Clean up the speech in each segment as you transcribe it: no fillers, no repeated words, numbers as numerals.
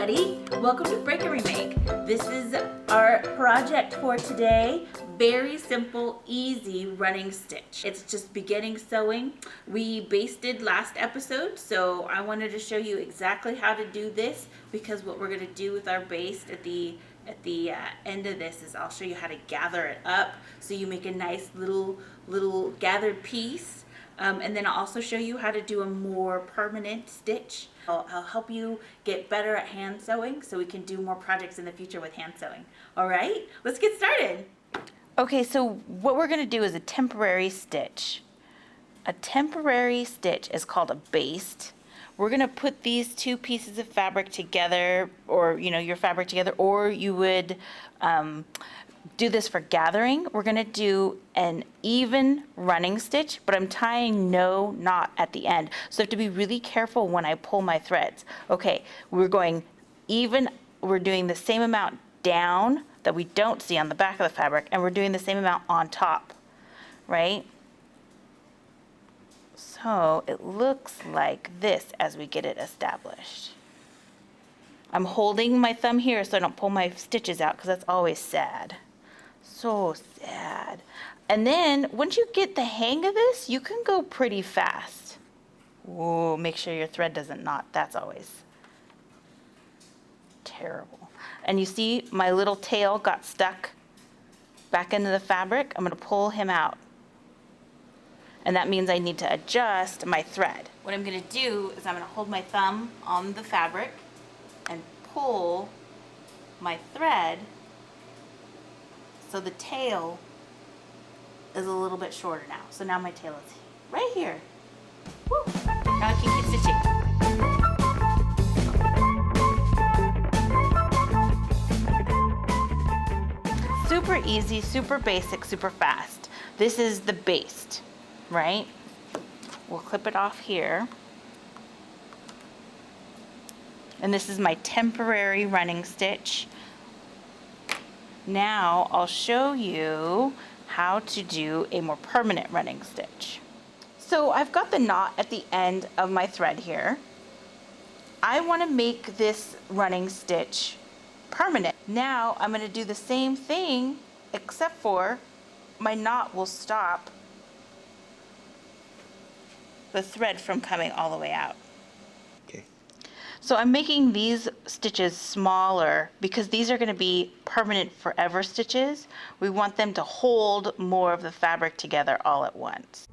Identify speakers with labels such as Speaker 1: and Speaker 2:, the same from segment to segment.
Speaker 1: everybody. Welcome to Break and Remake. This is our project for today. Very simple, easy running stitch. It's just beginning sewing. We basted last episode, so I wanted to show you exactly how to do this, because what we're going to do with our baste at the end of this is I'll show you how to gather it up so you make a nice little gathered piece. And then I'll also show you how to do a more permanent stitch. I'll help you get better at hand sewing so we can do more projects in the future with hand sewing. All right, let's get started. Okay, so what we're going to do is a temporary stitch. A temporary stitch is called a baste. We're going to put these two pieces of fabric together, or your fabric together, or you would do this for gathering. We're going to do an even running stitch, but I'm tying no knot at the end. So I have to be really careful when I pull my threads. Okay, we're going even, we're doing the same amount down that we don't see on the back of the fabric, and we're doing the same amount on top, right? So it looks like this as we get it established. I'm holding my thumb here so I don't pull my stitches out, because that's always sad. So sad. And then once you get the hang of this, you can go pretty fast. Whoa, make sure your thread doesn't knot. That's always terrible. And you see my little tail got stuck back into the fabric. I'm going to pull him out. And that means I need to adjust my thread. What I'm going to do is I'm going to hold my thumb on the fabric and pull my thread so the tail is a little bit shorter now. So now my tail is right here. Woo. Now I can keep stitching. Super easy, super basic, super fast. This is the baste, right? We'll clip it off here. And this is my temporary running stitch. Now I'll show you how to do a more permanent running stitch. So I've got the knot at the end of my thread here. I want to make this running stitch permanent. Now I'm going to do the same thing, except for my knot will stop the thread from coming all the way out.
Speaker 2: Okay.
Speaker 1: So I'm making these stitches smaller because these are going to be permanent forever stitches. We want them to hold more of the fabric together all at once.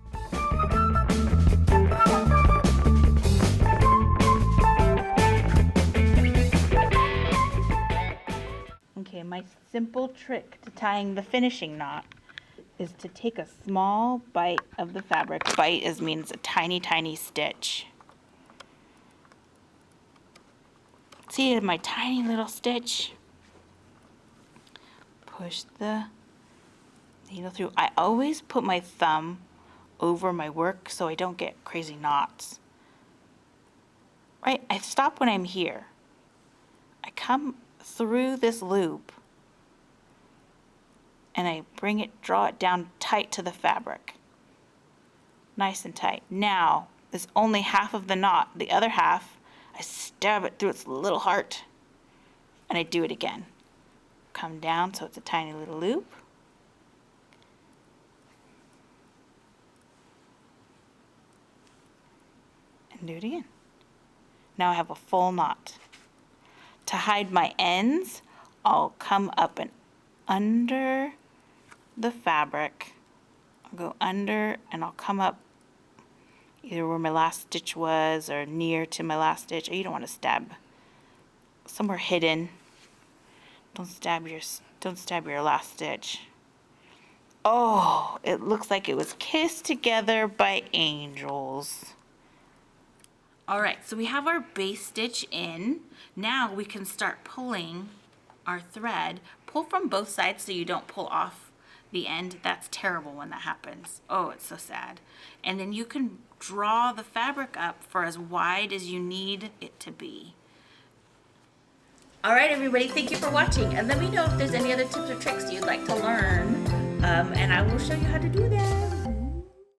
Speaker 1: Okay, my simple trick to tying the finishing knot is to take a small bite of the fabric. Bite means a tiny, tiny stitch. See my tiny little stitch? Push the needle through. I always put my thumb over my work so I don't get crazy knots. Right, I stop when I'm here. I come through this loop and I draw it down tight to the fabric. Nice and tight. Now, there's only half of the knot. The other half, I stab it through its little heart, and I do it again. Come down so it's a tiny little loop. And do it again. Now I have a full knot. To hide my ends, I'll come up and under the fabric. I'll go under and I'll come up either where my last stitch was or near to my last stitch. You don't want to stab somewhere hidden. Don't stab your last stitch. Oh, it looks like it was kissed together by angels. All right, so we have our base stitch in. Now we can start pulling our thread. Pull from both sides so you don't pull off the end. That's terrible when that happens. Oh, it's so sad. And then you can draw the fabric up for as wide as you need it to be. All right, everybody, thank you for watching. And let me know if there's any other tips or tricks you'd like to learn. And I will show you how to do them.